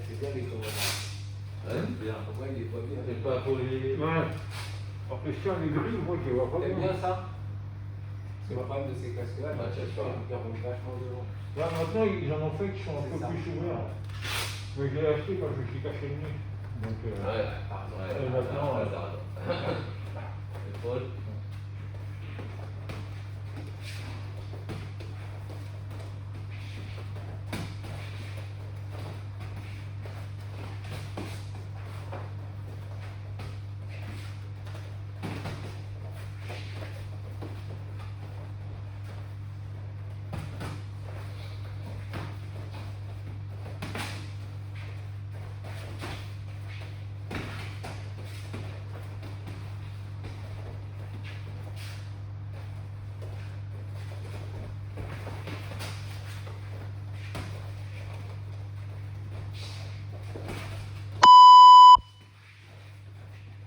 c'est bien les commandes. Ouais. Bien. Ouais, il est pas bien. C'est pas pour les. Ouais. En question, les grilles, moi, je les vois pas T'aimes bien. bien ça? C'est le problème de ces casques-là, Bah, c'est ça. ils roulent vachement devant. Là, maintenant, ils en ont fait qui sont un C'est peu ça. plus ouverts. Mais je l'ai acheté quand je me suis caché le nez. Donc, Ouais, pardon. Et maintenant, C'est Paul.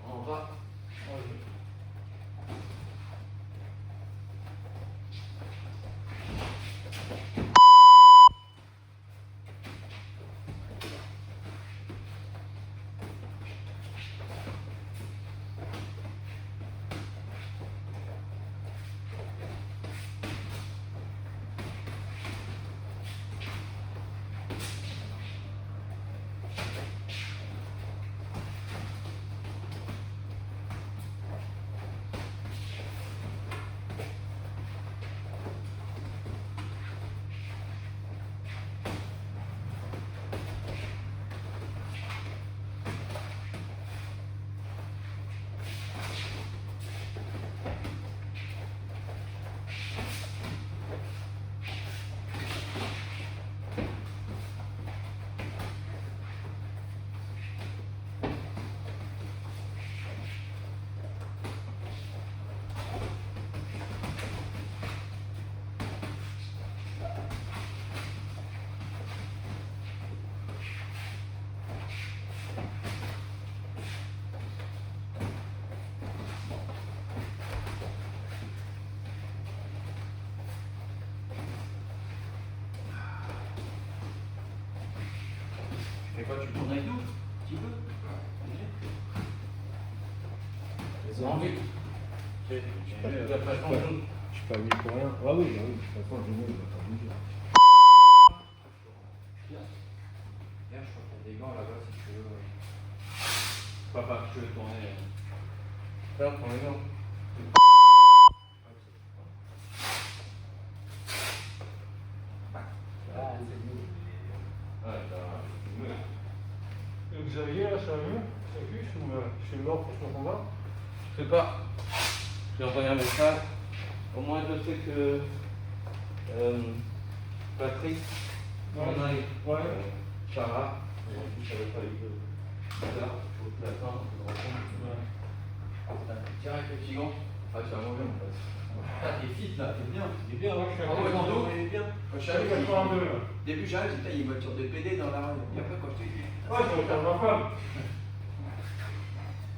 On va. Et quoi, tu tournes avec nous? Un petit peu? Ils ont envie. J'ai pas changé. je suis pas venu pour rien. Ah oui, de toute façon, je ne vais pas bouger. Viens, je crois qu'il y a des gants là-bas si tu veux. Papa, je vais tourner. Ça, prends les gants. Ah, c'est mieux. Ouais, ça va. Et Xavier, là, ça va mieux? Ça fiche ou c'est mort pour son combat? Je sais pas. J'ai envoyé un message. Au moins, je sais que Patrick, Ouais. on aille. Ouais. Ça va. Et en plus, ça va pas eu de. Là, il faut que l'attendre, il faut que je rencontre. Direct le petit gant. Ah, tu vas mourir, en fait. Ah, t'es fit là, t'es bien. Il est bien, hein, je suis Ah ouais, à Nando, il est bien. Quand je suis arrivé, 82, là. au début, j'arrive, j'ai dit, il y a une voiture de PD dans la rue. Et après, quand je t'ai dit, Ouais, ça va faire ma femme.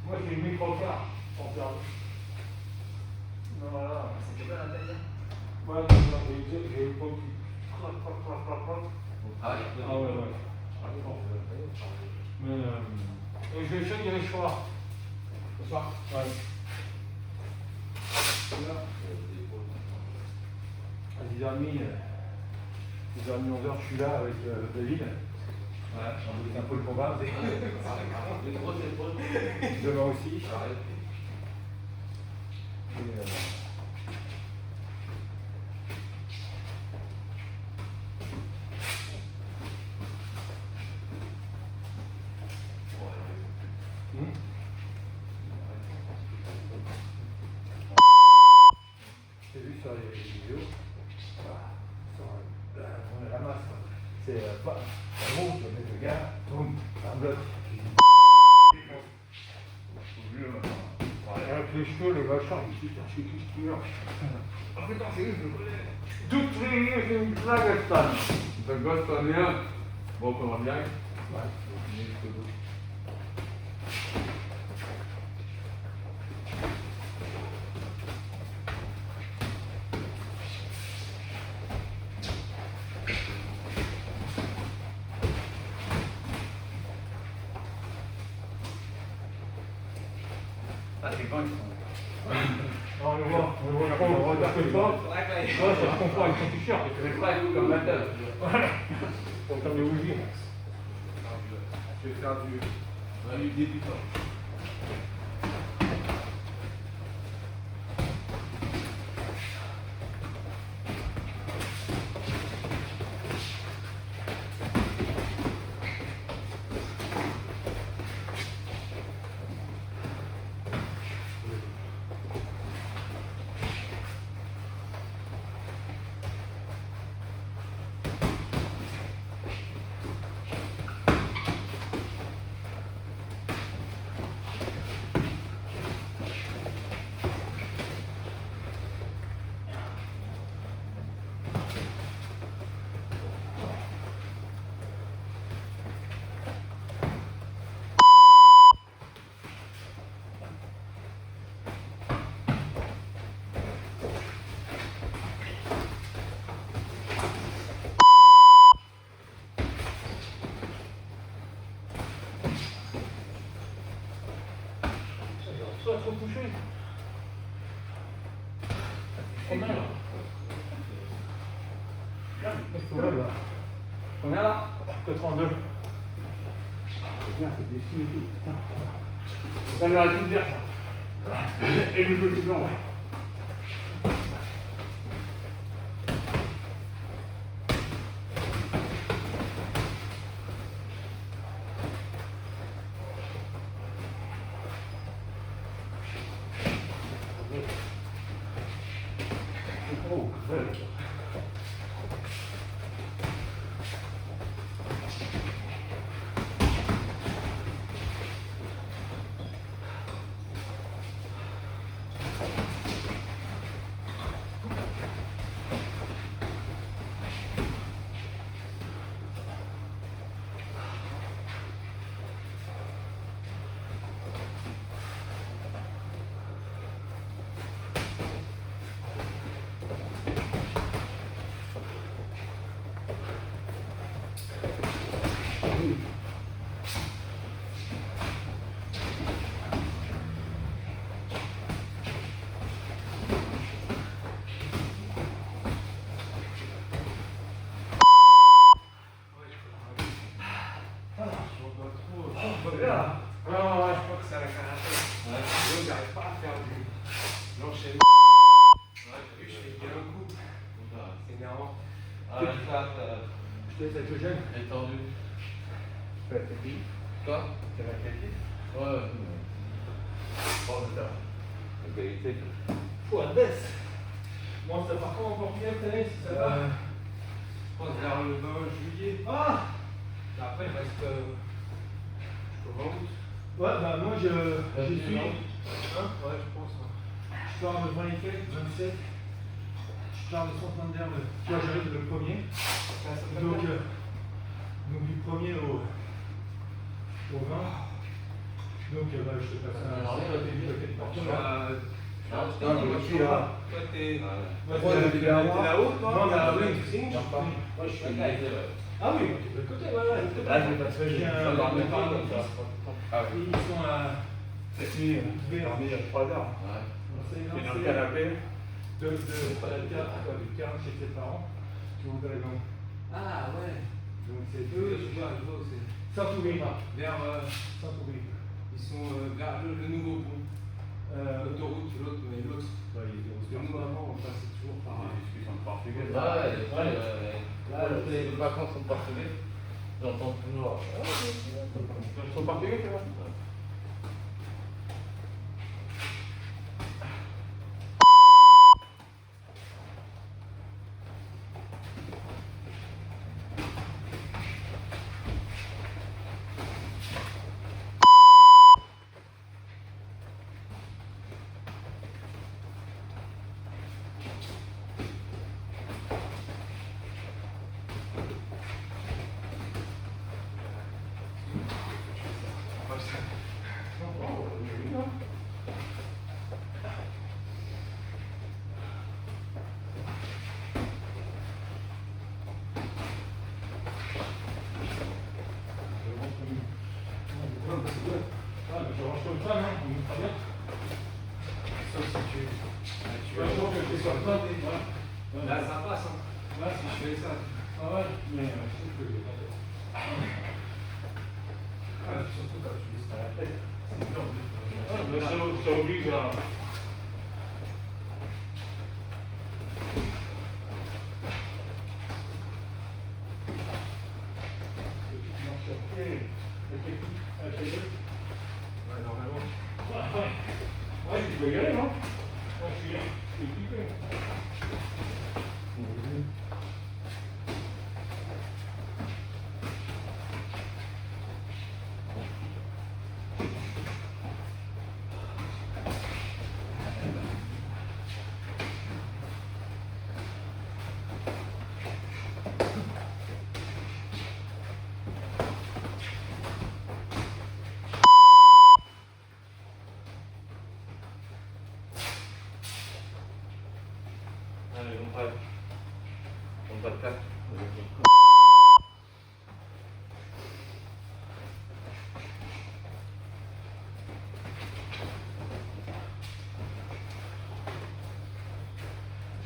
Moi, j'ai le micro-car pour faire. Voilà. c'était pas l'intérieur. Ouais, j'ai eu pas de. Ah, Ah ouais, ouais. Mais et je vais essayer d'y aller ce soir. ce soir. Ouais. À 10h30, 11h, je suis là avec David. Ouais, C'est un peu le combat. Une grosse épaule. Demain aussi. Arrête. Et, j'ai vu sur les vidéos, on ramasse. C'est pas un gros, tu mets le gars, boum, un bloc. Avec les cheveux, le machin, il dit, c'est qui qui meurt. Ah putain, c'est lui, je le connais. Toutes les lignes, c'est une blague, Stan. Le gosse, pas bien. Bon, comment bien? Ouais. Ah, les gants, ils sont. On le voit, on regarde que pas. Ouais, ça se comprend avec son t-shirt. Je vais pas être comme matin. Pour faire des bougies. Je vais faire du débutant. Soit trop couché. Trop mal. Là. Combien là? Que 32. Bien, c'est dessiné tout. Putain. Ça lui aurait tout dire ça. Et le petit blanc. Oh, ouais. Là. Ouais, je crois que c'est à la karaté. Ouais. Donc, j'arrive pas à faire l'enchaînement. Ouais, Vu que je fais bien un coup, c'est énervant. Ah, ça, Je te laisse avec le gène. est tendu. Tu fais la technique. Quoi? Tu fais la technique. Ouais. Bon, d'accord. La qualité. Faut la baisse. Bon, ça part quand encore bien, si ça va. Je pense vers le 20 juillet. Ah! Après, il reste jusqu'au 20 août. Ouais, bah moi je suis. Hein? Ouais, je pense. Je pars le 20 et quelques, 27. Je pars le Santander, tu vois, j'arrive le premier. Donc du premier au 20. Donc bah, je te passe un. Alors, toi, t'es vite, Quelle partie, Tu là. vas. Non, moi, je suis là. Toi, t'es. Ouais, Ouais, t'es là, là-haut, toi? Non, là, oui. Tu signes? Moi, je suis là. Ah oui, de l'autre côté, ouais, ouais. Là, j'ai pas fait, j'ai J'ai ça un- dans le temps comme ça. Ah oui. Ils sont à. J'ai dormi il y a 3 heures. Ouais. C'est J'ai dans le canapé. de la carte chez ses parents. Tu montes à la maison. Ah, ouais. Donc c'est Oui, je vois aussi. Saint-Ouvrier. Vers. Saint-Ouvrier. Ils sont vers le nouveau pont. L'autoroute, l'autre, mais l'autre. Ouais, il est Parce que nous, avant, on passait toujours par. Ils sont portugais. Là, les vacances sont portugais. J'entends toujours. Ils sont portugais, tu vois. Ah, mais je range comme ça, non? On est très bien. sur le temps, ouais. Là, ça passe. Hein. Là, Si je fais ça. Ah ouais, mais c'est ce que j'ai pas fait. Ah, surtout quand tu dis ça à la tête, c'est dur. Ah, mais ça oblige à. Ouais, normalement. Ouais, tu peux y aller, non? Ouais, je suis équipé. Allez, on parle. On parle 4.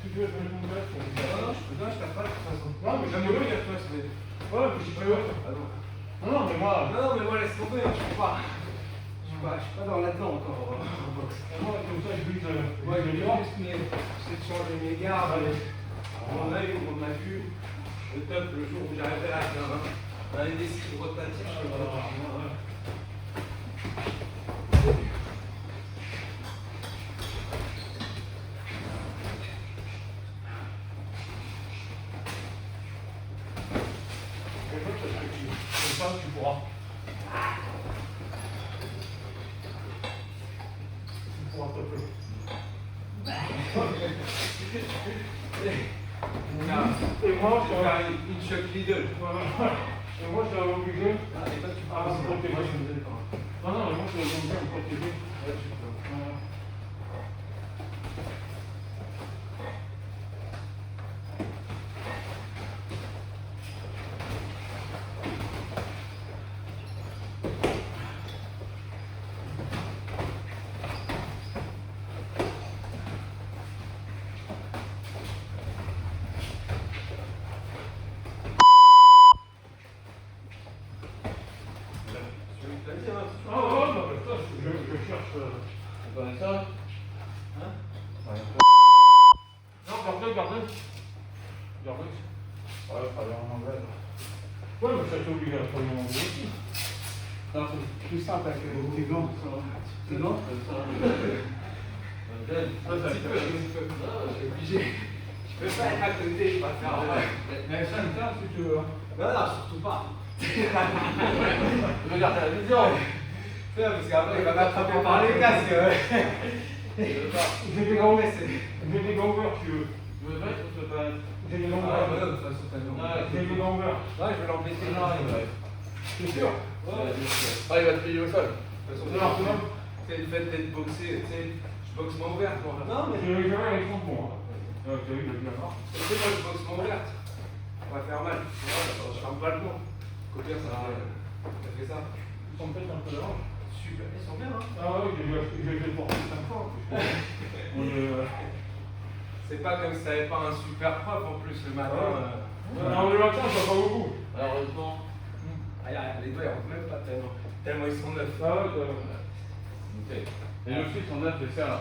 Si tu veux faire une ouverte, on dit Non, je tape pas de toute façon. non, mais J'aime j'aime bien bien. dire toi, c'est. Ouais, mais si tu veux. Ah non. Non, mais moi. Non, mais moi, laisse tomber, je suis pas. Je suis pas dans là-dedans encore. En boxe. Moi, comme ça, je vise. Moi, je vais juste c'est de changer mes gardes. À mon œil, au mon vue. Le top, le jour où j'arriverai à faire un indécis rotatif, je sais pas. Comme ça, tu pourras. Tu pourras taper. Et moi, je serai Une choc Lidl. et moi, je serai obligé Ah, et toi, tu à parles me protéger. Moi, je me disais pas. Non, non, mais moi, je serai obligé à me protéger. Ouais, tu peux. Ah, ouais, non, mais ça, je cherche. Tu connais ça? Hein? Ouais, Non, gardez. Gardez. ouais, pas en anglais. Ouais, mais ça t'oblige à travailler en anglais aussi. Non, c'est plus simple avec les gants. C'est non? C'est ça. Un petit peu, je suis obligé. Je peux pas être à côté, je vais pas faire. Mais ça me tente si tu veux. Non, non, surtout pas. Je regarde la vision. Parce qu'après, il va m'attraper par les casques. J'ai des gants ouverts, tu veux. Tu veux mettre ou tu veux pas mettre? J'ai des gants Ah, ouverts. ouais, de toute façon, t'as non. J'ai des gants ouverts. Ouais, je vais l'embêter. Non, il va. C'est sûr. Ouais, Ah, il va te payer au sol. de toute façon, C'est alors, comment? c'est le fait d'être boxé, tu sais, je boxe main ouverte, moi. Non, mais J'ai les gants, ils sont bons. Tu as vu, le bien mort. tu sais, moi, je boxe main ouverte. On va faire mal. Ouais, je ferme pas le mot. Combien ça fait ça? Ils sont peut-être un peu d'avant. Super, ils sont bien, hein. Ah oui, j'ai porté 5 fois. C'est pas comme si t'avais pas un super prof en plus le matin. Non, le matin, ça va pas beaucoup. Alors, heureusement. Les doigts ils rentrent même pas tellement ils sont neufs. Ah ouais, Ok. Et le fils, on a fait ça là.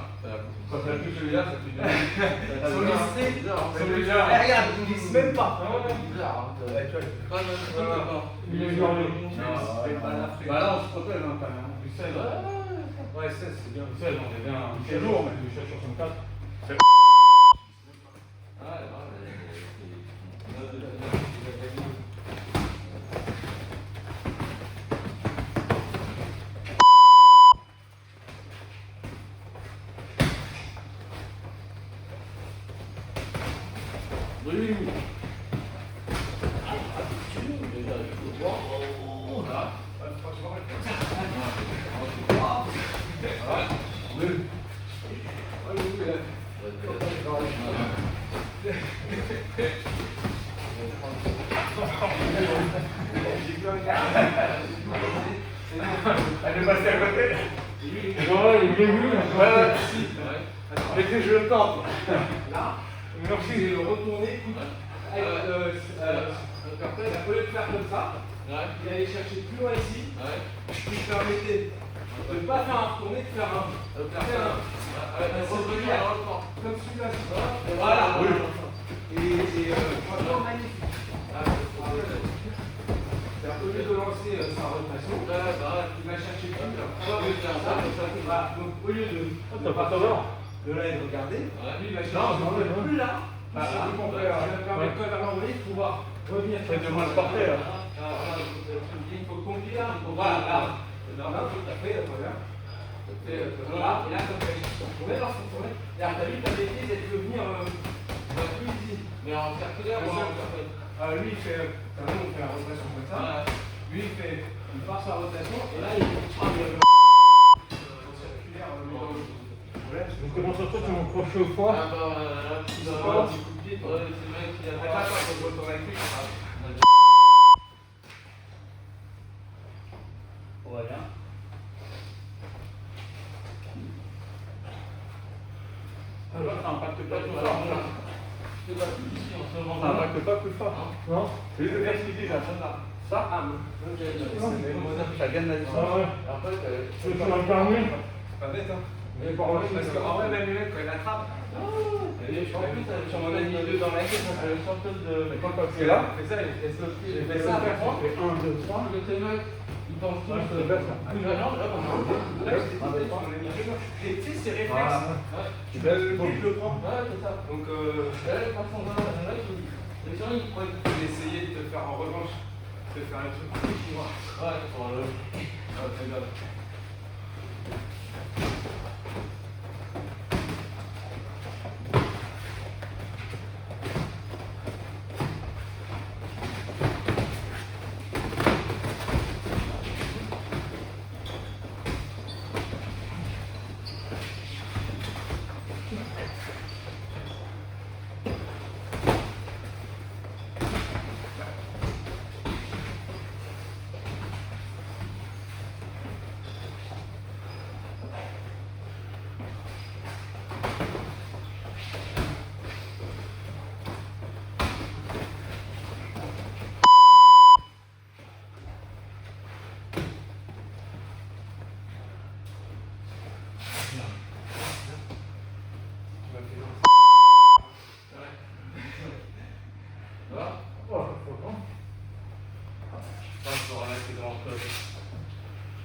ça fait plus Celui-là, ça fait Ils sont lissés. Ils sont bizarres. Eh, regarde, ils glissent même pas. Ah ouais. bizarre. Ouais, tu vois, Non. Il est genre. c'est pas l'Afrique. Bah là, on se protège hein, quand même. Du 16. Ouais, ça c'est bien. Du 16, on est bien. C'est lourd, mais du 16 sur 64. Oui. Elle est passée à côté. Ouais, il est vu. Ouais, ouais. Mais que je le tente. Là, merci. Et le retourner, au lieu de faire comme ça, il allait chercher plus loin ici, qui me permettait de ne pas faire un retourné, de faire un circulaire, comme celui-là. Voilà. Et franchement, magnifique. Au lieu de lancer sa rotation, il va chercher plus. Donc au lieu de là et de regarder, lui il va chercher plus là. Ça va permettre quand même de pouvoir revenir. C'est de moins le porter là. Il faut qu'on dise là. Voilà, là. Là, tout à fait, voilà. Voilà, et là, comme ça, on met dans son tournée. Et alors, t'as vu, ta bêtise, elle peut venir plus ici. Mais en circulaire, lui, il fait. Nous, on fait la rotation comme ça. Lui, il part sa rotation, et là, il prend le circulaire. Donc comment ça se fait, tu m'as accroché au foie? Voilà. Alors, ça n'impacte pas tout ça. Ça n'impacte pas plus fort. Non? C'est lui le gars qui dit, là, ça, ça gagne la distance. Ah ouais. Après, Tu veux un permis? Pas bête, hein. Parce qu'en vrai, même le mec, quand il attrape, sur mon ami 2 dans la caisse, elle sort de. Mais quand c'est là, il fait ça, il fait ça, après, Ça fait 1, 2, 3. il pense Ouais, c'est le best. tu sais, c'est réflexe. Tu le prends. Donc, j'ai essayé de te faire en revanche, de faire un truc plus chinois.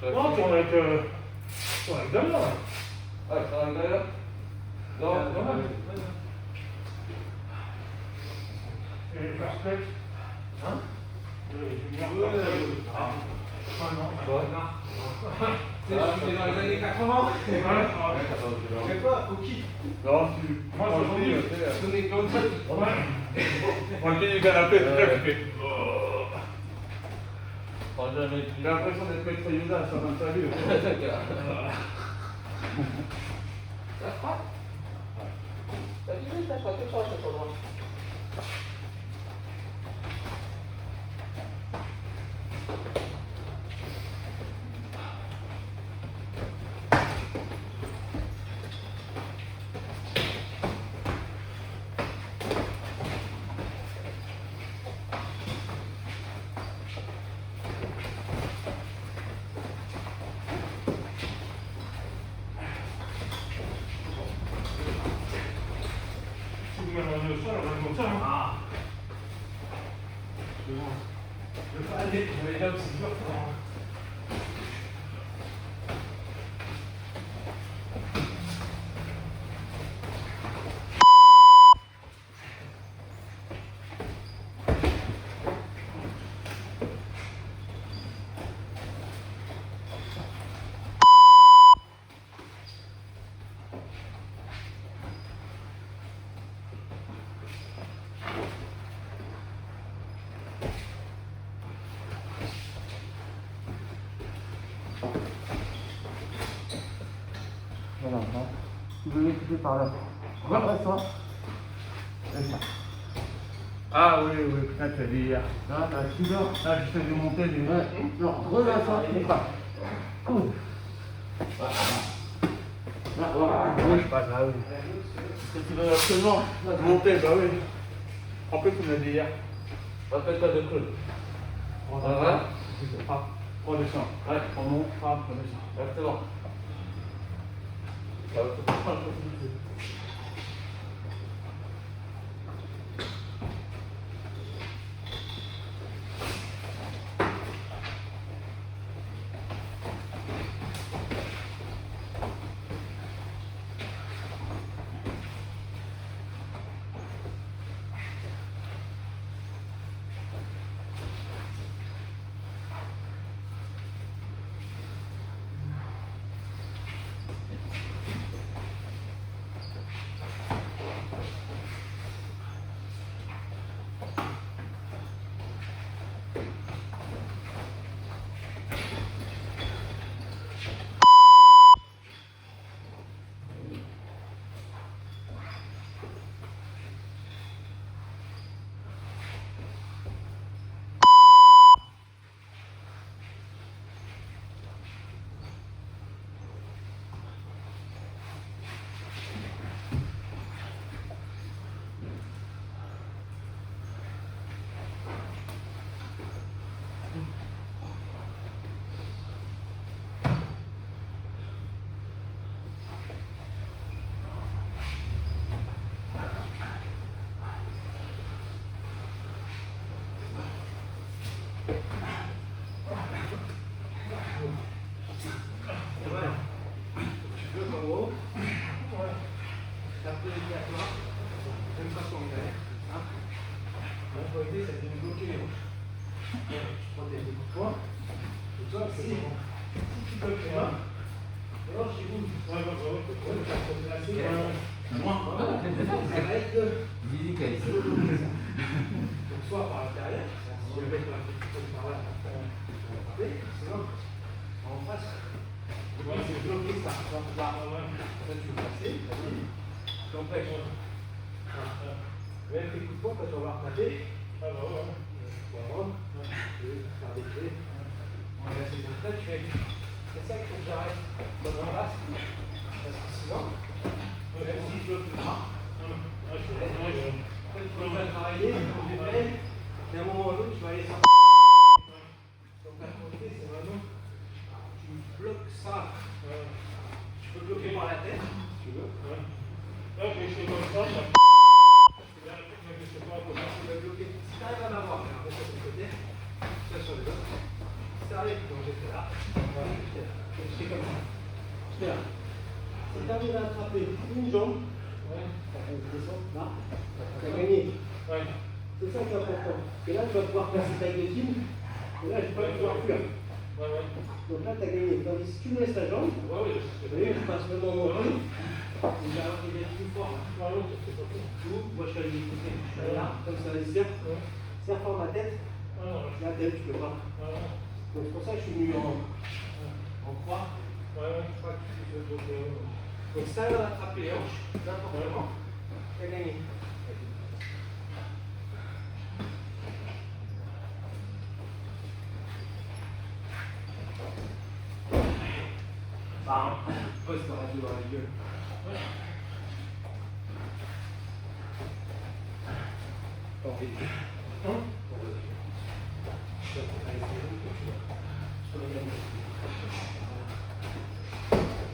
Non, tourne avec Damien. Ah, ça va d'ailleurs. Non, non. Et perspective. Hein? C'est dans les années 80. Je sais pas, au qui? Non, tu. Moi, On est comme ça. On est du canapé, j'ai l'impression d'être maître Yoda sur un salut. Si vous m'avez au sol, on va comme ça. Hein. Je vais pas aller, je vais là où c'est dur. Voilà, hein. Tu veux l'écouter par là. Redresse-toi. Et ça. Ah oui, oui, putain, tu as dit hier. Là, tu dors. Là, j'essaie de monter. Ouais. Non, redresse-toi. Et pas. Cool. Voilà. Ah, voilà, oui, pas ça, oui. Parce que tu veux absolument monter, bah oui. En plus, tu me l'as dit hier. Rappelle-toi de Claude. Voilà. Redescends. Ouais, on monte, redescend. Exactement. Ça va te prendre un peu plus. Soit par l'intérieur, si je mets par là, sinon en face, c'est bloqué ça. Donc là, tu peux passer, tu empêches. Même tes coups de poing, quand on va retaper, faire des clés. C'est ça qu'il faut que j'arrête dans un race. Parce que sinon, même si je bloque le bras, quand tu vas travailler, et à un moment ou à l'autre, tu vas aller sortir. Donc la qualité, c'est vraiment, tu bloques ça. Tu peux bloquer par la tête, si tu veux. Là, je vais comme ça. Tu vas bloquer. Si tu arrives à m'avoir, on va sur ton côté, ça sur les autres. Si tu arrives, donc j'étais là, je fais comme ça. Si tu arrives à attraper une jambe, là, tu as gagné. C'est ça qui est important. Et là, tu vas pouvoir placer ta guillotine. Et là, tu vas pouvoir fuir. Donc là, tu as gagné. Tandis si tu me laisses ta jambe, vous voyez, je passe le moment où il va être plus fort. Moi, je suis allé écouter. Je suis allé là, comme ça, les serre fort ma tête. Là, tu peux pas. Donc, c'est pour ça que je suis venu en croix. Donc, ça, va attraper les hanches, n'importe comment. Tu as gagné. Poste radio dans la gueule.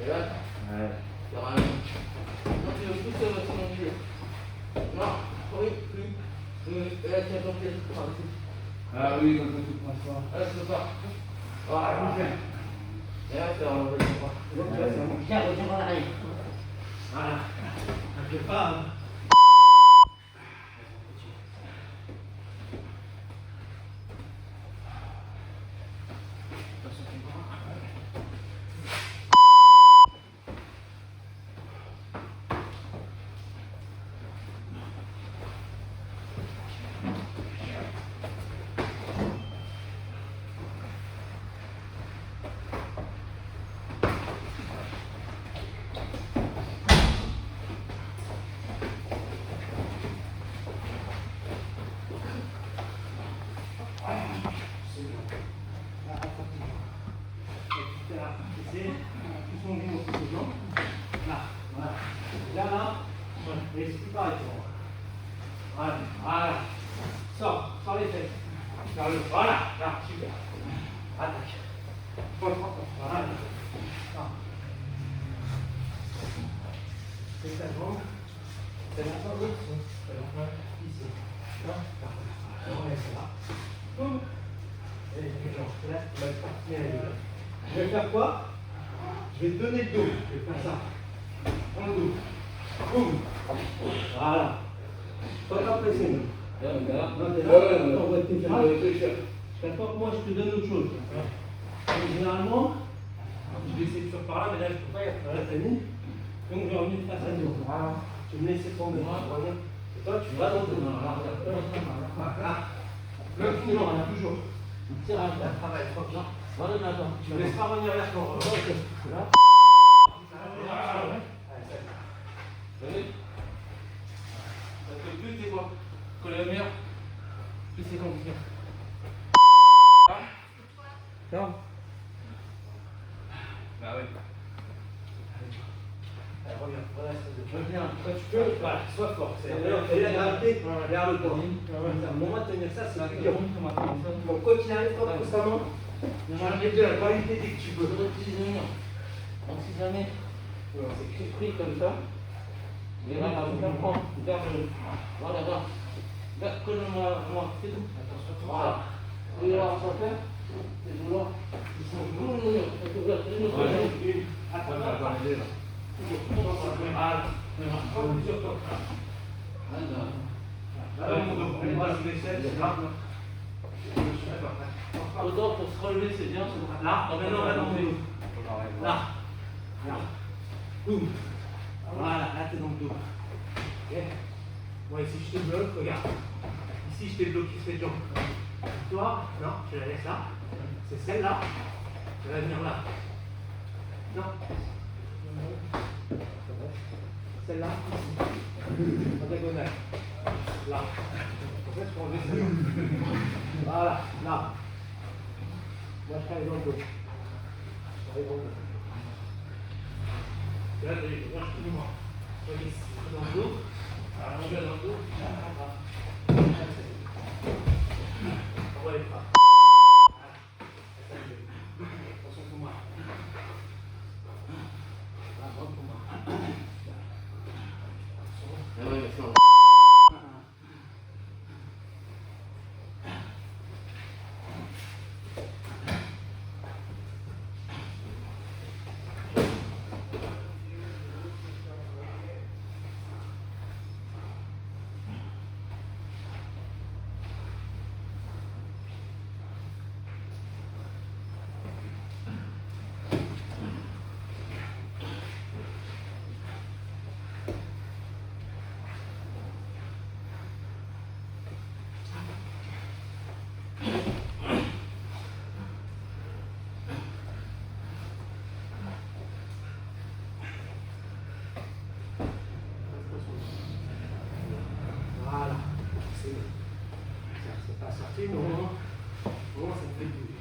Et là, il y aura un. Non, tu veux plus ça va se manger. Non, oui. Et là, tu as ton pied tout par ici. Ah oui, comme ça tu prends ça. Ah, je peux pas. Voilà, bouge. Et là, tu vas enlever le bras. Tiens, reviens en arrière. Voilà. Je ne sais pas. Là, voilà. Là, et c'est tout pareil. Voilà, voilà. Sors les fesses. Voilà, là, super. Attaque. Voilà. C'est ça, bon. C'est bon, ça, oui. Ici. Là, on laisse là. Boum. Et là, je vais faire quoi? Je vais te donner le dos. Je vais faire ça. Prends le dos. Boum. Voilà. Pas t'impressionner. Non, t'es là. On va te faire. D'accord, moi je te donne autre chose. Généralement, je vais essayer de faire par là, mais là je peux pas y aller. Voilà, t'as mis. Donc je vais revenir face à nous. Voilà. Tu me laisses tomber. Et toi, tu vas dans ton main. Voilà. Même toujours, on a toujours. Tire un travail, voilà, maintenant. Tu me laisses pas revenir vers toi. Là. Parce que plus t'es bon, que la mer, plus c'est compliqué. Ferme. Bah oui. Allez, reviens. Reviens. Quand tu peux, voilà, sois fort. Et la gravité, vers le toit. Un moment de tenir ça, c'est plus dur. Donc, quoi qu'il arrive, constamment, j'enlève de la gravité dès que tu peux. Donc si jamais c'est pris comme ça, et là, on prend, voilà, là. Là, colle-moi, c'est tout. Voilà. Et là, on s'en fait. C'est vouloir. Ils sont autant pour se relever, c'est bien. Là, maintenant, là. Là. Boum. Voilà, là, t'es dans le dos. Ok. Bon, ici, je te bloque, regarde. Ici, je t'ai bloqué cette jambe. Toi, non, je la laisse là. C'est celle-là. Elle va venir là. Non. Celle-là, ici. En diagonale. Là. En fait, je peux enlever celle-là. Voilà, là. Moi, je travaille dans le dos. Je travaille dans le dos. Là, je vais moi. Je vais ici, dans le dos. Alors, je vais dans le dos. Envoie les bras. Attention pour moi. Attention pour moi. Voilà, c'est pas sorti, mais au moins ça me fait bouger.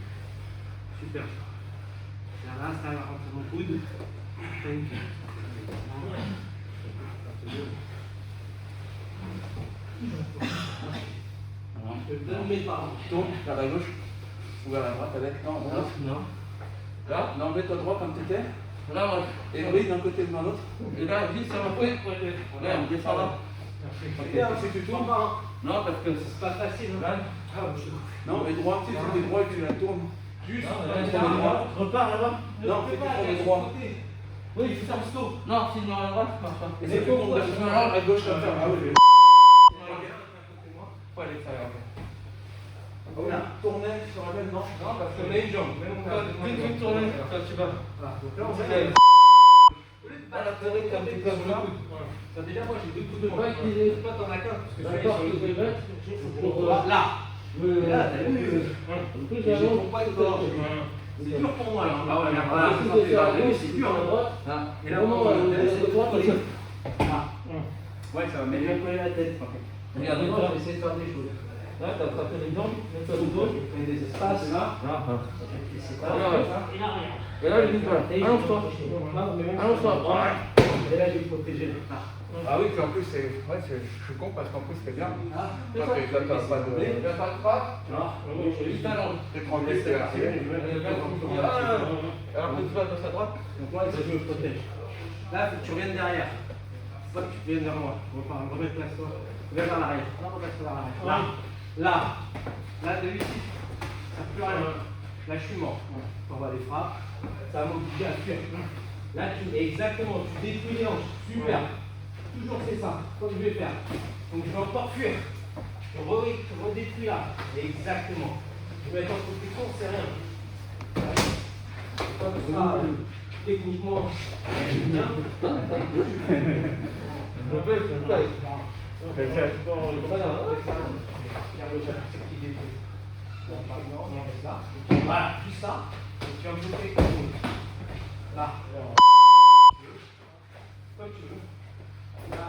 Super. Là, ça va rentrer mon coude. Thank you. Je te donne mes parents. Tourne vers la gauche ou vers la droite avec. Non, Non. là, non, mets-toi droit comme tu étais. Là, et brille d'un côté de l'autre. Et là, vite, ça va pas. Là, on descend là. C'est que tu tournes pas. Non, parce que C'est pas facile. Hein. non, mais droit, tu sais, tu es droit et tu la tournes. Juste, repars là-bas. Non, c'est pas les droits. Oui, c'est ça, stop. Non, sinon à droite, ça marche pas. Et c'est pour moi. À gauche, comme ça. Ah oui, faut aller l'extérieur. Tourner, tu te rappelles, non? Non, parce qu'on a une jambe. Dès que tu tournes, tu vas. Donc là, on va À la théorie, comme tu comme là. Ça, déjà, moi, j'ai deux coups de Ouais, main. il est- Toi, t'en as qu'un. Parce que D'accord, celui-là, tu il peux est- mettre. Là. Là, t'as vu. Plus J'ai avant, mon poids de corps. C'est dur pour moi, là. Ah ouais, voilà, voilà, c'est c'est ça. c'est dur. Hein. Et là, Vraiment, c'est droite, trop. parce que- Ouais, ça va m'aider. Bien coller la tête. Regarde, Maintenant, toi. je vais essayer de faire des choses. Là, t'as attrapé les jambes, mets-toi le dos. Je fais des espaces là. Et C'est pas là, grave. et là, je dis, allonge-toi. Allonge-toi. Voilà. Et là, j'ai protégé le bras. Ah oui, puis en plus, c'est. Ouais, je suis con parce qu'en plus, c'est bien. Ah, Toi, t'as pas de. T'as pas de frappe? Non, juste un long. T'es tranquille, c'est là. Alors que tu vas dans sa droite. Donc moi, je me protège. Là, faut que tu reviennes derrière. Faut pas que tu viennes vers moi. Remets place-toi. Viens vers l'arrière. Non, replace-toi vers l'arrière. Là. Là, de ici. Ça ne peut plus rien. Là, je suis mort. On va les frappes. Ça va m'obliger à fuir. Là, exactement, tu détruis les hanches. Super. Toujours c'est ça. Comme je vais faire. Donc, je vais encore fuir. Je redétruis là. Exactement. Je vais mettre en protection, c'est rien. Comme ça, techniquement, bien. Voilà, plus ça. Et tu vas me bloquer comme ça. Là. Comme tu veux. Là,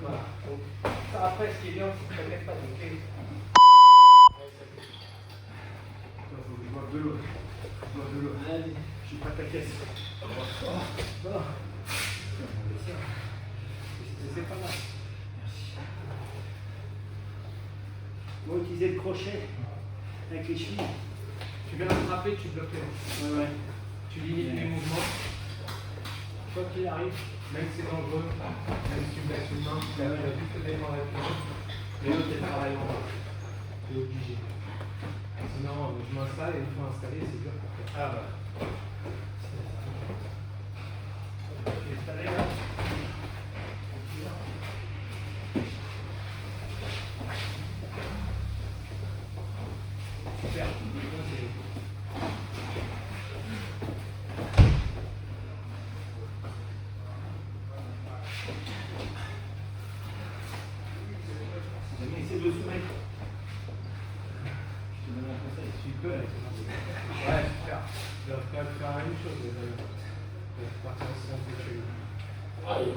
voilà. Donc, ça, après, ce qui est bien, c'est que tu ne t'inquiètes pas. Donc, je bois de l'eau. Allez, je suis pas ta caisse. C'est pas mal. Merci. On va utiliser le crochet avec les chevilles. Tu viens d'attraper, tu bloques. Ouais. Tu limites les mouvements. Quoi qu'il arrive, même si c'est dangereux, même si tu me laisses une main, tu as juste l'élément avec la main, mais l'autre est travaillant. Tu es obligé. Sinon, je m'installe et une fois installé, c'est dur pour toi. Ah bah. Je suis installé là. Super. Essaye de le soumettre. Je te donne un conseil. Tu peux avec ça. Ouais, super. Je vais faire la même chose. Je vais partir sans que tu. Allez.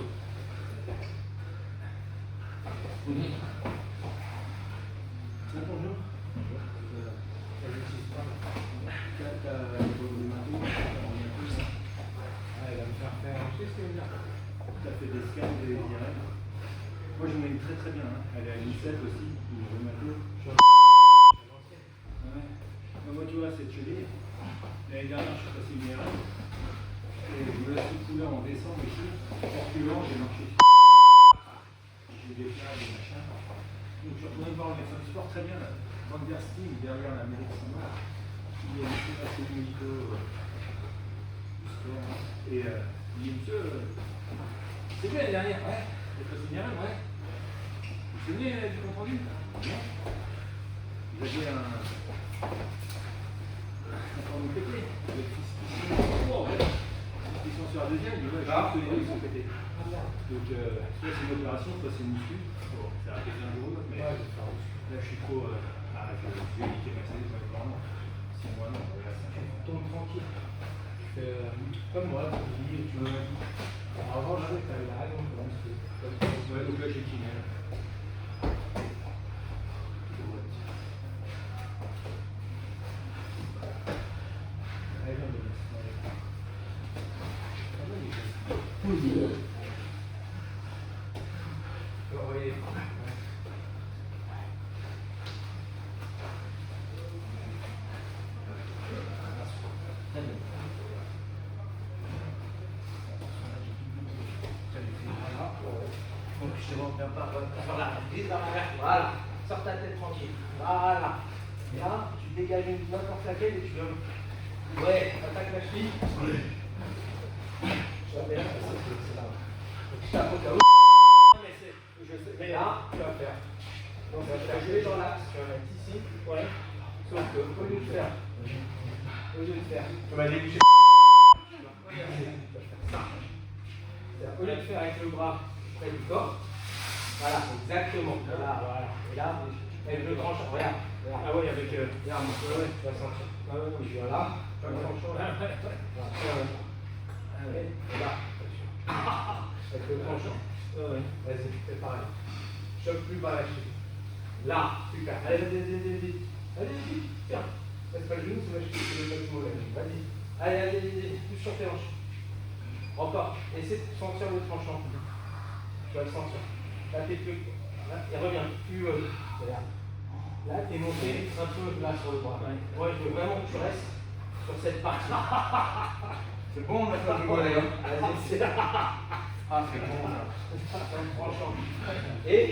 Bonjour. Elle va me faire faire. Tu sais ce qu'elle veut dire? Tu as fait des scans, des directs. Moi je mets très très bien. Hein. Elle est à 17 aussi. Moi tu vois cette cheville. L'année dernière je suis passé une erreur. Et je me la suis coulée en décembre ici. Portulant, j'ai marché. J'ai des plats, des machins. Donc je suis retourné voir le médecin du sport très bien. Van der Steen, derrière la mairie de Saint-Marc. Il est assez médicaux du sport. Et il dit monsieur, c'est bien l'année dernière, ouais. J'ai passé une erreur, ouais. Vous vous souvenez du compte rendu? Non. Vous aviez un forme pété. Ils sont sur la deuxième, je pense que les deux ils sont pétés. Donc soit c'est une opération, soit c'est une muscu. Bon, ça a pété un jour ou l'autre, mais là je suis trop. Je vais niquer ma série, c'est pas vraiment. 6 mois, non, on va faire 5 ans. Tombe tranquille. Comme moi, tu dis, tu me l'as dit. Avant, je savais que tu avais la raison, ouais, donc là j'ai kiné. Voilà, sors ta tête tranquille. Voilà. Et là, tu dégages n'importe laquelle et tu viens. Ouais, attaque la cheville. Je vais là, c'est là. Je tape au cas où. Mais là, tu vas faire. Donc, je vais dans l'axe, tu vas mettre ici. Ouais. Sauf que, au lieu de faire. Tu m'as débouché. Au lieu de faire avec le bras près du corps. Voilà, exactement. Voilà. Et là, avec le tranchant, regarde. Ah ouais, avec. Regarde, ouais, tu vas sentir. Ah ouais, je viens là. Tu vas le tranchant là. Allez, et là. Avec le tranchant. Ouais, vas-y, fais pareil. Choque plus bas la cheville. Là, super. Allez, vas-y. Allez, tiens. C'est pas le genou, c'est la cheville, c'est le mollet. Vas-y. Allez, plus sur tes hanches. Encore. Essaie de sentir le tranchant. Tu vas le sentir. Là, t'es plus. Là, et reviens. Plus. Regarde. Là, t'es monté un peu là sur le bras. Ouais, je veux vraiment que tu restes sur cette partie. C'est bon, on a fait rigoler. Hein. Vas-y, c'est là. Ah, c'est bon ça. Tranchant. Et.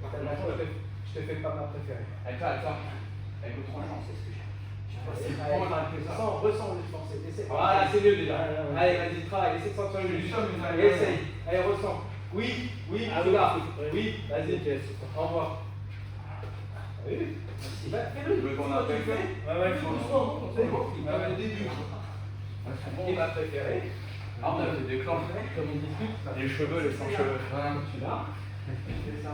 Je te fais pas ma préférée. Attends. Avec le tranchant, c'est ce que j'ai. Ressens le forcer. Voilà, c'est mieux déjà. Allez, vas-y, travaille. Essaie de sentir le muscle. Essaye. Allez, ressens. Oui, tu l'as. Oui, vas-y. Au revoir. Oui. Fais-le. Tu veux qu'on appelle? Ouais, il faut doucement. C'est bon. Il va le début. Et ma préférée. Ah, on a fait des clans. Comme on discute. Les cheveux, les sans cheveux. Tu l'as. Fais ça.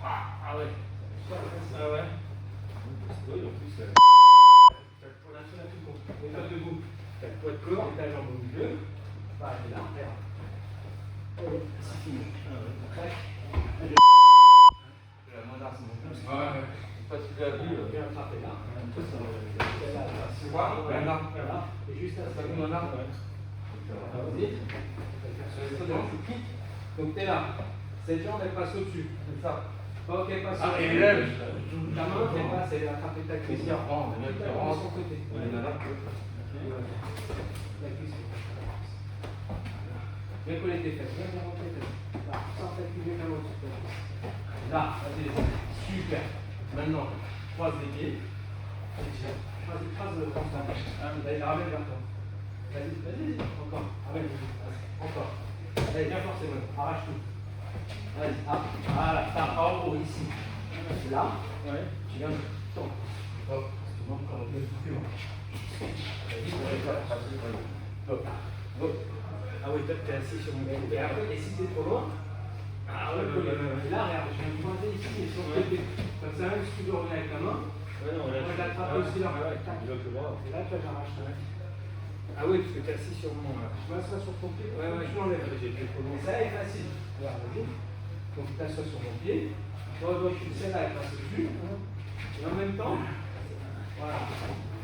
Ah ouais. Ah ouais. Oui, en plus. On a fait tout compte. On est debout. T'as le poids de corps et ta jambe au milieu. Bah, là, regarde. C'est fini. La menace, mon plus. Ouais. Parce que tu l'as vu. Viens attraper là. C'est quoi? Voilà. Voilà. Et juste à Ça nous en a. Vas-y. Donc t'es là. Cette jambe elle passe au-dessus. C'est ça. Pas qu'elle passe au-dessus. Et lève. Ta main qu'elle passe, elle attrape ta cuisse. Il rentre, il Ta main de rentre. son côté. Il y en a là. La cuisse. Viens coller tes fesses. Viens rentrer tes fesses. Là, sans t'activer comme l'autre. Là, vas-y. Super. Maintenant, croise les pieds. Croise le constant. Allez, ramène vers toi. Vas-y. Encore. Ramène. Encore. Allez, viens forcer maintenant. Arrache tout. Vas-y, voilà, t'as en gros ici. Là, tu viens de tomber. Hop, encore plus loin. Hop. Ah oui, toi t'es assis sur mon gars. Et après, et si t'es trop loin, là, regarde, je viens de pointer ici et sur le côté. Comme ça, même si tu dois revenir avec la main, moi je l'attrape aussi là. Et là, toi j'arrache ça. Ah oui, parce que t'es assis sur mon. Tu m'assois sur ton pied. Ouais, je l'enlève. Ça est facile. Regarde, vas-y. Donc tu t'assois sur mon pied. Donc celle-là elle passe dessus. Et en même temps, voilà.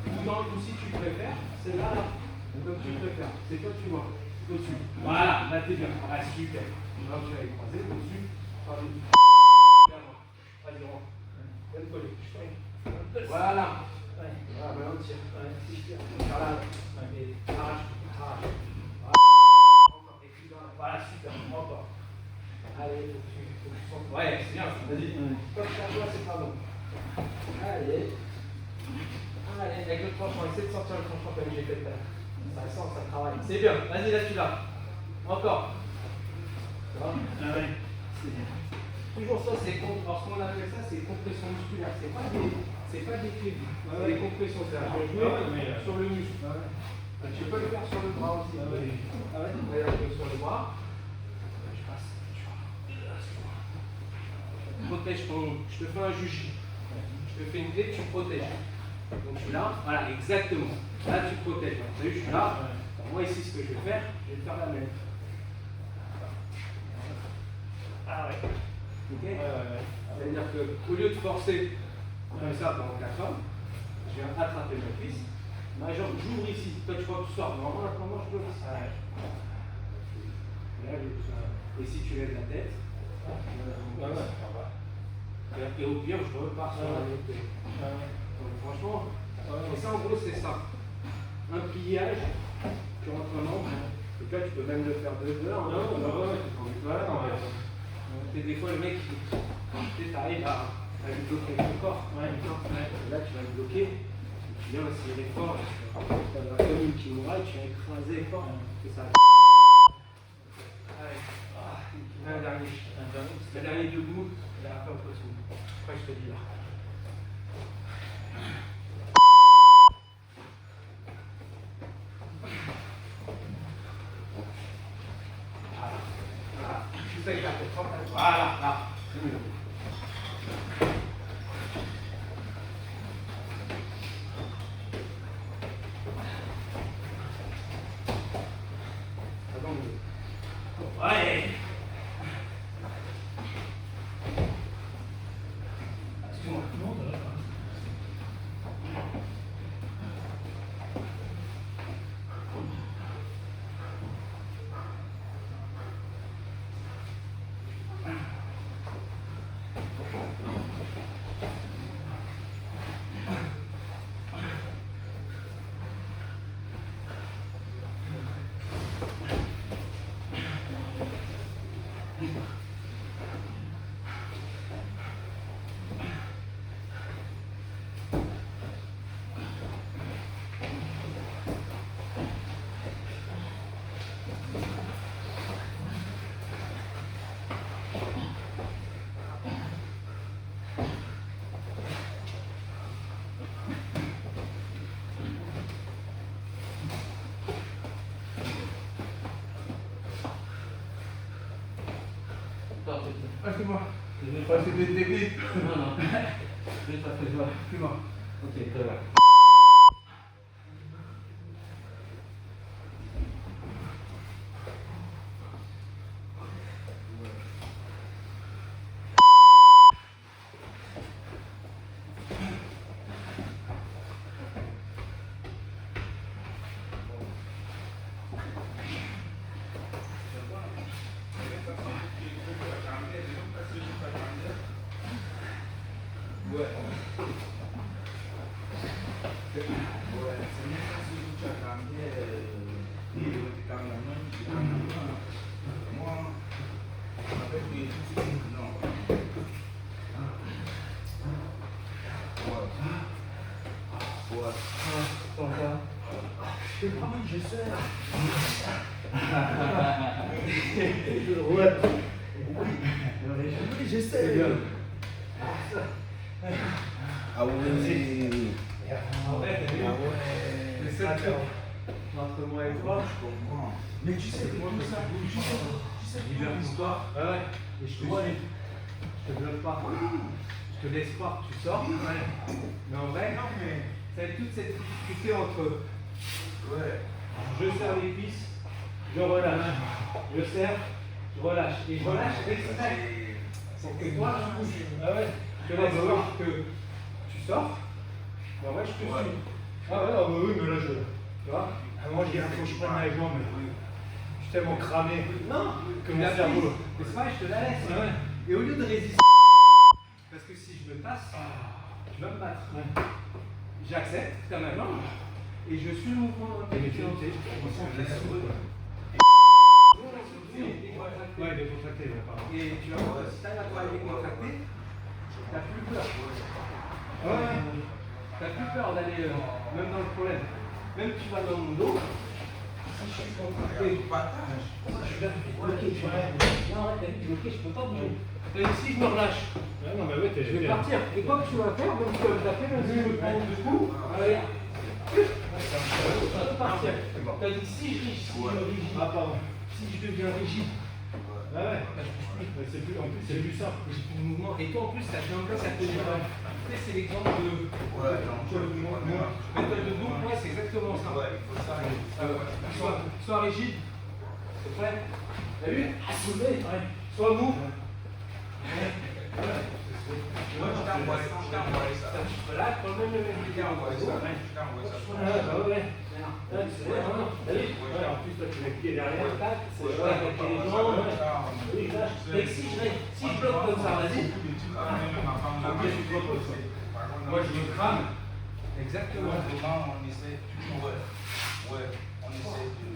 Ou si tu préfères, celle-là, là. Comme tu préfères. C'est toi tu vois. Au-dessus. Voilà, là t'es bien. Ah super. Donc tu vas les croiser au-dessus. Vas-y, rentre. Viens te coller. Voilà. Voilà, maintenant on tire. Si je tire. Voilà. Et arrache. Voilà, super. Encore. Allez, faut que tu sentes. Ouais, c'est bien, vas-y. Comme ça, toi, c'est pas bon. Allez. Avec le tranchant, essaie de sortir le tranchant comme j'ai fait tout à l'heure. Ça sent, ça travaille. C'est bien, vas-y, là, tu l'as. Encore. Ça va? C'est bien. Toujours ça, c'est lorsqu'on appelle ça, c'est compression musculaire. C'est pas des clés. C'est des compressions. C'est-à-dire, je jouer sur le muscle. Tu peux le faire sur le bras aussi. Regarde, sur le bras. Je passe. Protège ton. Je te fais un juge. Je te fais une clé, tu protèges. Donc je suis là, voilà, exactement. Là tu protèges. Vous savez, je suis là. Moi ici, ce que je vais faire, je vais faire la même. Ah ouais. Ok. C'est-à-dire qu'au lieu de forcer comme ça pendant 4 heures, je viens attraper ma cuisse. Ma jambe, j'ouvre ici. Toi tu vois que tu sors. Normalement, là, comment je peux faire ça? Et si tu lèves la tête, et au pire, je repars sur la montée. Donc, franchement, et ça en gros, c'est ça. Un pliage, tu rentres un membre, et toi, tu peux même le faire 2 heures. Des fois, le mec, tu arrives à lui bloquer le corps. Là, tu vas le bloquer. Tu viens aussi l'effort. Tu as la commune qui mourra et tu vas écraser fort. C'est ça. Allez, un dernier. Le dernier debout, et après on continue. Après je te dis là. Voilà. Juste avec la tête. Voilà, là. C'est mieux. Ouais. Excuse-moi. fais-moi. Ouais, c'est des techniques. Non, non. Je vais t'appeler toi. Fais-moi. Ok, très bien. J'essaie. Ah oui. Le seul truc entre moi et toi, mais tu sais, moi tout ça, tu sais l'histoire. Ouais. Et je te dis, je te bloque pas. Je te laisse pas, tu sors. Ouais. Mais en vrai, non, mais c'est toute cette difficulté entre je serre les cuisses, je relâche, je serre, je relâche. Et je relâche exprès. Pour que toi, tu bouges. Ah ouais. Je te laisse voir que tu sors. Mais en vrai, je te suis. Ah ouais, non, mais oui, mais là, tu vois, moi, je dis, il faut que je prenne ma jambe. Je suis tellement cramé. Non, que mon cerveau. Mais c'est vrai, je te la laisse. Ah ouais. Et au lieu de résister, parce que si je me tasse, tu vas me battre. Ouais. J'accepte, t'as ma jambe, et je suis le mouvement de l'intelligence. Ouais, décontracté, et tu vas voir, si tu arrives à travailler décontracté, t'as plus peur. Ouais. T'as plus peur d'aller, même dans le problème. Même tu vas dans mon dos, si je suis contracté, je suis là, ok, je suis là. Non, ouais, t'as dit, ok, je peux pas bouger. Si je me relâche, non, mais ouais, je vais partir. Et quoi que tu vas faire, même si tu vas taper, même si je me prends du coup, allez, je peux partir. T'as dit, si je rigide, ah pardon, si je deviens rigide, ah ouais, c'est plus, en plus c'est plus simple, j'ai plus de mouvement. Et toi en plus, ta jambe là, ça te dit pas. Tu sais, c'est l'exemple de méthode de dos, ouais, c'est exactement ça. Sois rigide, c'est prêt. T'as vu? Soulever, sois mou. Moi, je t'envoie ça. Là, quand même, le même dégât en oiseau. En plus, toi, tu mets le pied derrière. C'est ça, avec les jambes. Et si je bloque comme ça, vas-y. Après, je bloque comme ça. Moi, je me crame. Exactement.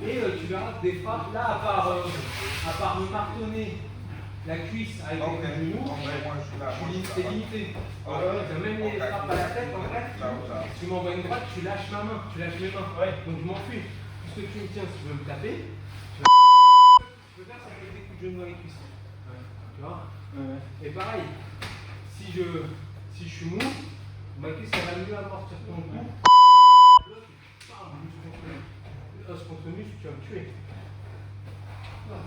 Et tu verras des frappes là, à part me martonner la cuisse avec le genou, c'est limité. Tu as même les frappes à la tête, en fait, tu m'envoies une droite, tu lâches ma main, tu lâches mes mains. Donc je m'enfuis. Puisque tu me tiens, si tu veux me taper, tu peux faire ça avec des coups de genou dans les cuisses. Tu vois? Et pareil, si je suis mou, ma cuisse ça va mieux amortir ton cou. Os contre muscle, tu vas me tuer. Tu vois,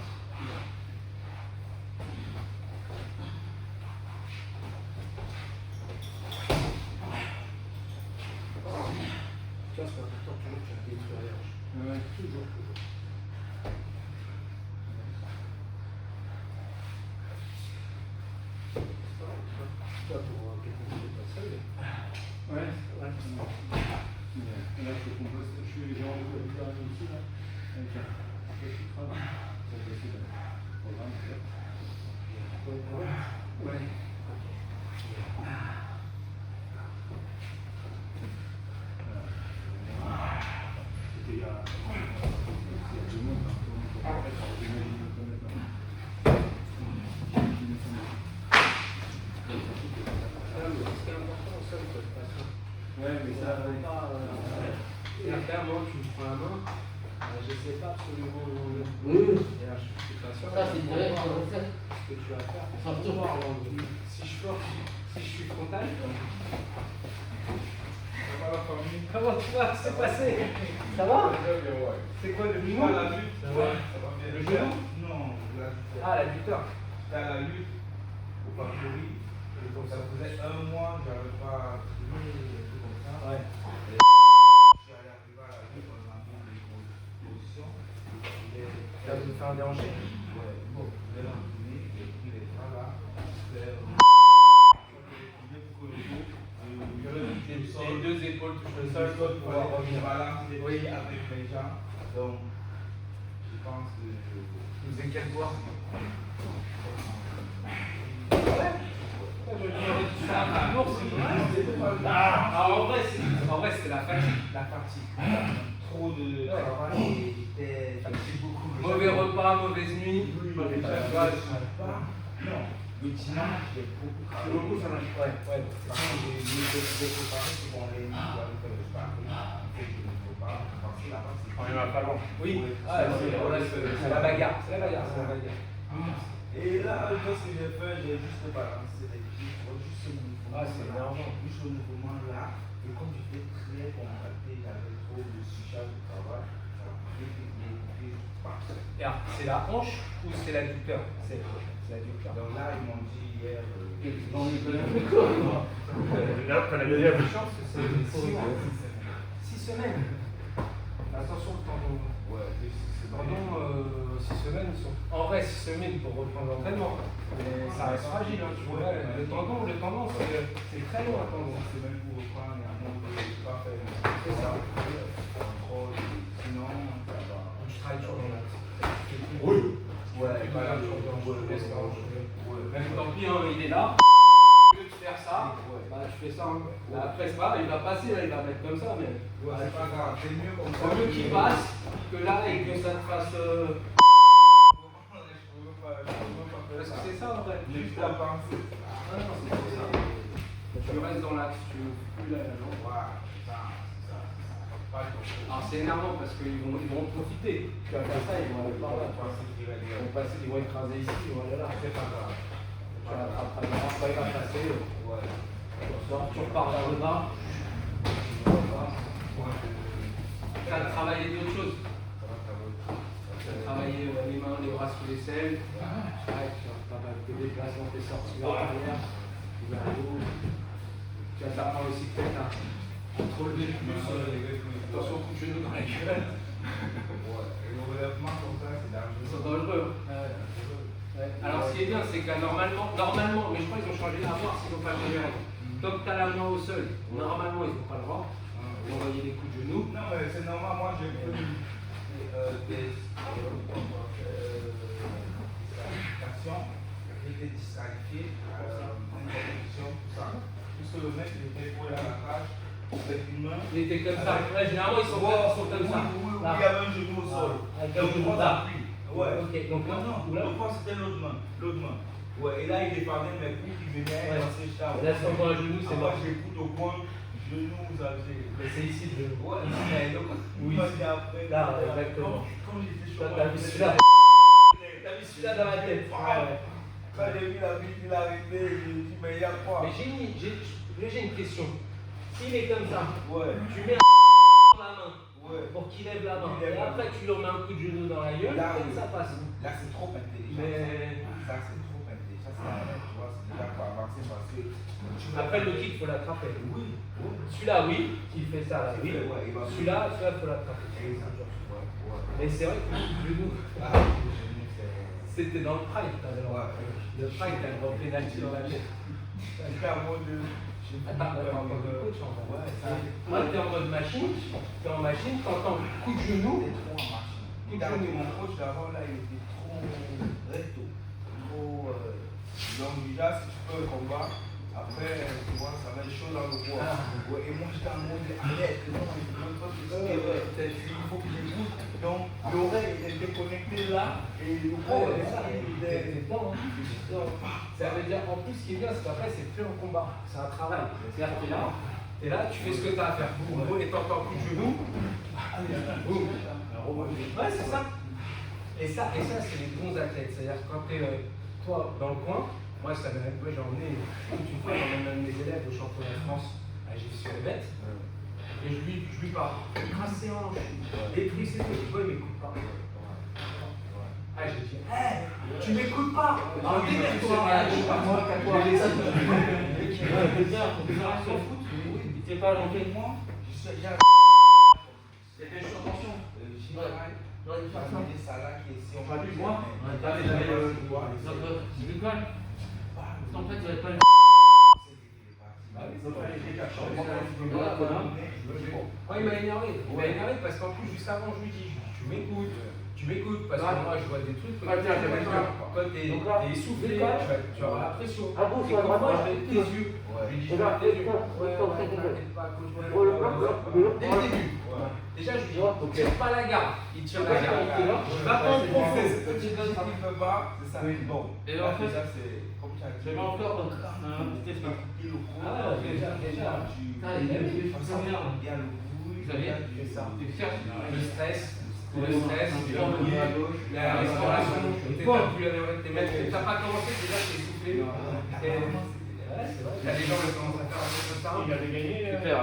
c'est important, toujours tu vas détruire les hanches. Ouais, toujours. Toi, pour quelqu'un qui n'est pas seul. Ouais, c'est vrai. Là, je suis les gens ici, là, avec un petit crâne. Ça peut être un programme, ouais. C'était il y a 2 mois, ouais, mais ça va pas. Et après, moi, tu me prends la main, je ne sais pas absolument où on est. Oui. Et là, je suis pas sûr. Ça, c'est direct sur le fait. Ce que tu vas faire. Ça va te voir. Si je force, si je suis frontal. Comment tu vas? C'est passé? Ça va? C'est quoi le genou? La lutte. Ça va bien. Le genou? Non. Ah, la lutteur. T'as la lutte. factory. Et donc ça faisait 1 mois, j'avais pas trouvé des trucs comme ça. Ouais. Et je suis allé arriver à la ville, on a mis des positions. Là, vous faites un déhanché. Ouais, bon, je vais l'entourner et puis les bras là, faire. Les deux épaules touchent le sol pour pour pouvoir revenir. balancer les pieds avec mes jambs. Donc, je pense que. Vous faisiez quel poids? En vrai, c'est la fatigue. La fatigue. Trop de travail et j'étais. Mauvais repas, mauvaise nuit. Non, le dimanche, j'ai beaucoup travaillé. Beaucoup, ça marche. Ouais. Par contre, j'ai préparé pour les nuits, pour aller faire le spa. Et je ne peux pas, parce que là-bas, c'est On y va pas loin. Oui, c'est la bagarre. C'est la bagarre. Et là, ce que j'ai fait, j'ai juste balancé les pieds, juste ce mouvement. Ah, c'est énervant. Juste ce mouvement là. Et comme j'étais très compacté, j'avais trop de surcharge de travail, ça a fait que les pieds partent. Et alors, c'est la hanche ou c'est l'adducteur? C'est l'adducteur. Donc là, ils m'ont dit hier. La deuxième chance, c'est 6 semaines. Attention, le tendon. Ouais, c'est Tendon, 6 semaines, ils sont. En vrai, 6 semaines pour reprendre l'entraînement. Mais ça reste fragile, hein, tu vois. Le tendon, c'est très long un tendon. C'est même pour reprendre, il y a un moment où je ne peux pas faire C'est ça. contrôle. Sinon, ça va. Tu travailles toujours dans la. Oui. Ouais, pas la chose. Même tant pis, hein, il est là. Au lieu de faire ça, bah, je fais ça. Hein. Après, c'est pas, il va passer, là, il va mettre comme ça, mais. Ouais, c'est pas grave, c'est mieux comme ça. C'est mieux qu'il passe que là et que ça te fasse. Parce que c'est ça en vrai. Juste la pensée. Ah non, c'est ça. Tu restes dans l'axe, tu plus la jambe. Voilà, c'est ça. Pas de Alors c'est énervant parce qu'ils vont en profiter. Tu vas faire ça, ils vont aller par là. Ils vont passer, ils vont écraser ici, ils vont aller là. C'est pas grave. Tu rattraperas le bras, après il va passer. Ouais. Tu repars vers le bas. Tu as travaillé d'autres choses. Tu as travaillé les mains, les bras sous les selles. Ouais, tu as pas mal de déplacements, tes sorties vers l'arrière. Vers le haut. Tu vas t'apprendre aussi peut-être à te relever plus. Attention, coup de genou dans la gueule. Ouais. Et le relèvement comme ça, c'est Ils sont dangereux. dangereux. Ouais. Alors ce qui est bien, c'est que là, normalement, mais je crois qu'ils ont changé la voir s'ils n'ont pas le droit. Tant que tu as la main au sol, normalement ils n'ont pas le droit. Ils vont envoyer des coups de genoux. Non, mais c'est normal, moi j'ai pris des disqualifications. J'ai été disqualifié à une compétition, tout ça. Puisque le mec il était collé à la cage avec une main. Il était comme ça. Ouais, généralement ils sont comme ça. Oui, Là. il y avait un genou au sol. Avec un Donc, genou moi, là. j'appuie. Ouais. Ok, donc là, Non, je pense que c'était l'autre main. L'autre main. Ouais, et là, il dépendait de mes coups qui venaient Ouais. dans ses chars. Là, c'est encore un genou, c'est moi mort. j'ai coude au coin, genou, ça j'ai. Mais c'est ici le genou. Ouais, mais donc, Oui. moi, j'ai après. Là, exactement. Quand j'étais chaud, T'as vu celui-là? T'as vu celui-là dans la tête? Ouais. quand j'ai vu la vie qu'il a arrêté, j'ai dit, mais il y a quoi? Mais j'ai une question. S'il est comme ça, Ouais, tu mets dans la main ouais. pour qu'il lève la main. Il lève Et la après, tu lui remets un coup de genou dans la gueule, Là, comme oui. ça passe. Là, c'est trop intelligent. Mais- Ça, c'est trop intelligent. Ça, tu vois, c'est déjà pas avancé parce que. Après, le kick, il faut l'attraper. Oui, oui. Celui-là, oui, s'il fait ça, là, oui. Ouais, il va- Celui-là, il faut l'attraper. Mais c'est vrai que le coup de genou, Ah, le genou, c'est. c'était dans le prime, t'avais le droit. Le prime, t'as le droit pénalty dans la tête. C'est un mot de. Attends, en tant que coach, en vrai. Moi, t'es en mode machine, t'entends coup de genou. Mon coach d'avant, là, il était trop recto, trop. Donc, déjà, si tu peux le combat, après, tu vois, ça va être chaud dans le bois. Ouais, et moi, j'étais en mode alerte. Non, il ne faut pas que il faut que j'écoute. Donc, l'oreille était connectée là, et le corps, il était. Ça veut dire, en plus, ce qui est bien, c'est qu'après, c'est plus un combat, c'est un travail. C'est-à-dire que t'es là, tu fais ce que t'as à faire. Boum, et t'entends coup de genou. Boum. Ouais, c'est ça. Et ça, c'est les bons athlètes. C'est-à-dire que quand t'es, toi, dans le coin, moi, ça m'est j'ai emmené, une fois, j'emmène un de mes élèves au championnat de France à Gilles-sur-les-Bêtes. Et je lui parle. Crasse ses hanches, détruis ses trucs. Il m'écoute pas. Ah, j'ai dit, tu m'écoutes pas. Ah, démerde-toi. Il t'est pas longtemps que moi. C'était une tension. Des salades qui ici, on Pas va du dire. moi. T'as C'est l'école. En fait, tu vas pas le. Quand il m'a énervé, parce qu'en plus, juste avant, je lui dis, tu m'écoutes, parce que moi, je vois des trucs. Toi, t'es essoufflé, tu vas avoir la pression. Et quand moi, je vais tes yeux, je lui dis, je vais tes yeux. Dès le début. Déjà, je lui dis, tire pas la garde. Il tire la garde. Va pas en profond. C'est ça. C'est ça. Bon. Et en fait, ça, c'est comme tu as dit. j'avais encore un petit espace. Déjà. Il y a le bruit, Vous savez, c'est ça. tu cherches. Le stress, la respiration, t'es pas plus à tes maîtres. T'as pas commencé, déjà t'es essoufflé. T'as des gens qui commencent à faire un peu comme ça. Il avait gagné. Super.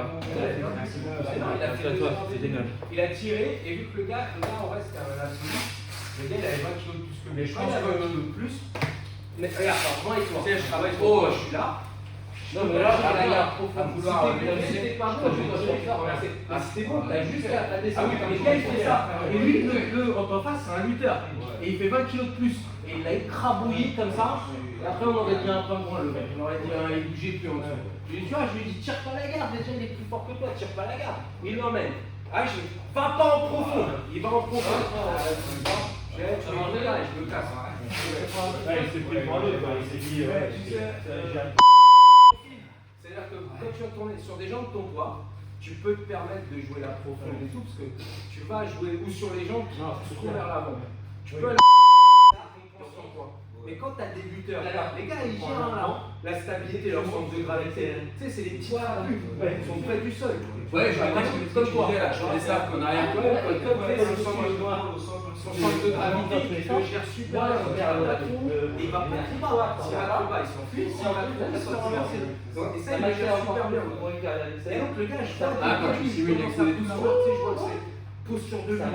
Il a tiré, et vu que le gars en reste à la souris, le gars il avait 20 kilos de plus que moi. Je pense qu'il avait 20 kilos de plus. Mais regarde, moi et toi, je travaille trop, je suis là. Non, mais là, à vouloir. C'était pas bon, c'était bon, t'as juste à descendre. Le gars il fait ça. Et lui, le en face, c'est un lutteur. Et il fait 20 kilos de plus. Et il l'a écrabouillé comme ça. Et après, on aurait dit un peu moins le mec. On aurait dit il bougeait plus en dessous. Tu vois, je lui ai dit, tire pas la garde. Déjà, il est plus fort que toi, tire pas la garde. Il l'emmène. Ah, je va pas en profond. Il va en profond. Je me casse. Il s'est pris pour l'autre, il s'est dit. C'est-à-dire que quand tu vas tourner sur des gens de ton poids, tu peux te permettre de jouer la profonde et tout, parce que tu vas jouer ou sur les jambes qui sont vers l'avant. Tu peux aller sur toi. Mais quand tu as des lutteurs, les gars ils gèrent là, la stabilité, leur centre de gravité, tu sais, c'est des petits trapus, ils sont près du sol. Ouais, je vois comme toi. Je fais ça qu'on arrive. Son centre de gravité, il le gère super bien, il gère le plafond, et il va pas trop bas. S'il va trop bas, il s'enfuit, s'il va trop bas, il se renverse. Et ça, il le gère super bien. Et donc le gars, je vois quand tu simules l'excès tout ça, tu sais, je vois que c'est posture de lutteur,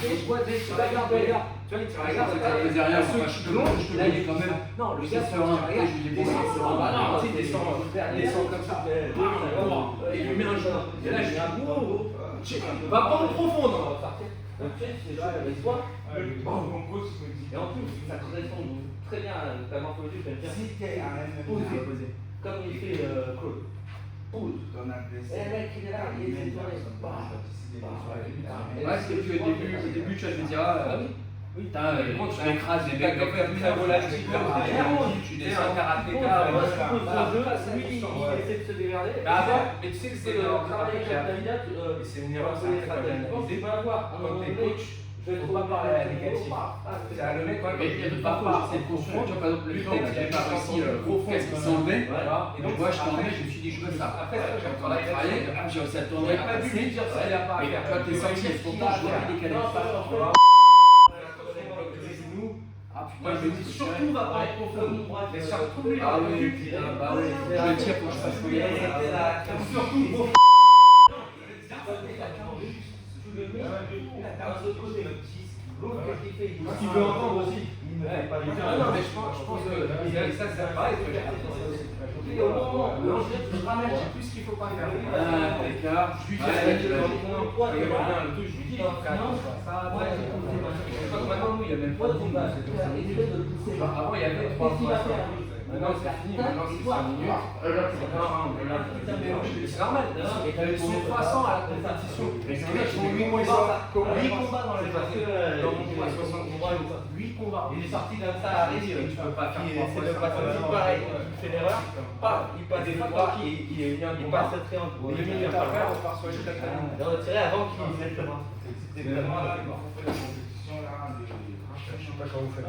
je vois des regarde, regarde. Tu vois, il tire la garde, Ça faisait rien, ceux moi, qui je te montre, je te là, dis quand même. non, le gars, C'est serein. regarde, Je lui dis, descend, c'est serein. non, tu sais, descend comme ça. Et il lui met un genou. Et là, je dis, va pas en profondre. Et en plus, ça correspond très bien à ta morphologie, tu bien. Si t'es à un Comme il fait Claude. Pause. ton adversaire. Et le mec, il est là, il est tourné. Ouais, c'est que au début, tu vas te dire, putain, tu écrases les mecs, très relatif, tu descends karatéka. Lui, il essaie de se démerder. Mais tu sais que c'est C'est une erreur, c'est un très tu vas avoir Quand t'es coach, je vais faut pas parler à la négative. C'est Le mec, Mais il y a deux parcours, c'est le confond. Tu vois, par exemple, le mec, il avait pas réussi qu'est-ce qu'il s'enlevait. Et donc, moi, je t'enlevais, je me suis dit, je veux ça. Après, j'ai encore là travaillé, j'ai réussi à tourner, à pas dû lui passer. dire ça, il a pas à Et faire. tu vois, t'es sorti, et pourtant, je vois décalé. Moi je dis surtout va pas en profond. Mais surtout lui, Ah oui, bah oui, je le tire pour que je fasse couiller. surtout profond. L'autre, qu'est-ce qu'il fait? Il veut entendre aussi. Non, mais je pense que ça c'est pareil. Au moment où je ramène, je sais plus ce qu'il faut pas faire. Écart, Je lui dis, le truc, je lui dis, maintenant, nous, il y a même pas de combat. Avant, il y avait 3 fois. Maintenant, c'est fini. Maintenant, c'est 5 minutes. C'est normal. Ils sont 300 à la compétition. Les mecs font 8 combats dans les parties. Dans mon poids 60 combats, 8 combats. Il est sorti comme ça à Rési. Tu peux pas faire 3 fois. Pareil, il fait l'erreur. Il passe des fois, il passe cette triangle. 2 minutes après, on part sur les 4 minutes. On a tiré avant qu'il mette le main. C'était vraiment là, on fait la compétition là. Je sais pas comment vous faites.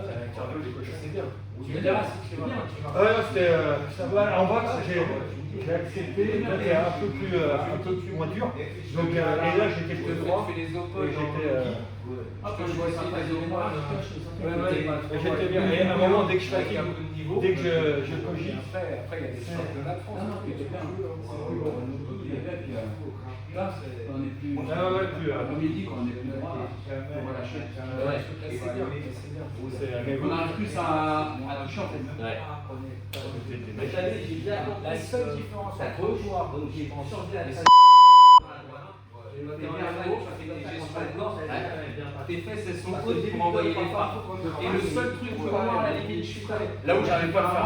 C'est bien. Ouais, non, c'était. En boxe, j'ai accepté, c'était un peu plus moins dur. Donc, et là, j'étais plus droit. Tu fais les opos. Et j'étais. Je peux choisir ta zone. J'étais bien. Et à un moment, dès que je fatigue, niveau. Dès que je cogite, Après, il y a des championnats de France. Non, non, tu es bien. Là, on est plus. Ah ouais, plus. On est dit qu'on est plus droit. On va lâcher. Ouais, c'est bien. On arrive plus à toucher en fait. Ouais. Mais t'as vu, j'ai bien la seule différence entre joueurs, donc j'ai changé la salle. Tes fesses elles sont hautes pour envoyer les pas. Et le seul truc pour moi à la limite, je suis Là où j'arrive pas à le faire.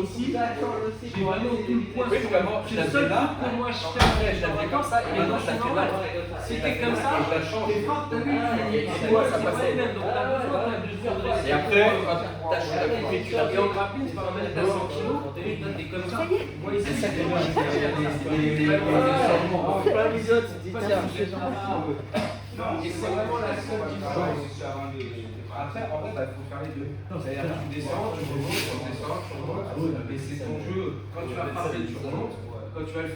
Ici, j'ai vraiment aucune pointe. Oui, vraiment, C'est le seul truc que moi je fais. Je la fais comme ça et maintenant je la fais mal. C'était comme ça, je la change. tes frappes, t'as vu, ça passait même. Donc t'as besoin de Et après, quand t'as changé la coupe, tu la et en grappling, c'est pas mal à 100 kg. T'es comme ça. Moi, c'est ça que moi je Pas l'épisode, c'est Et c'est vraiment la seule différence. Après, en fait, il faut faire les deux. C'est-à-dire que tu descends, tu remontes, tu descends, tu remontes. Et c'est ton jeu. Quand tu vas frapper, tu remontes. Quand tu vas le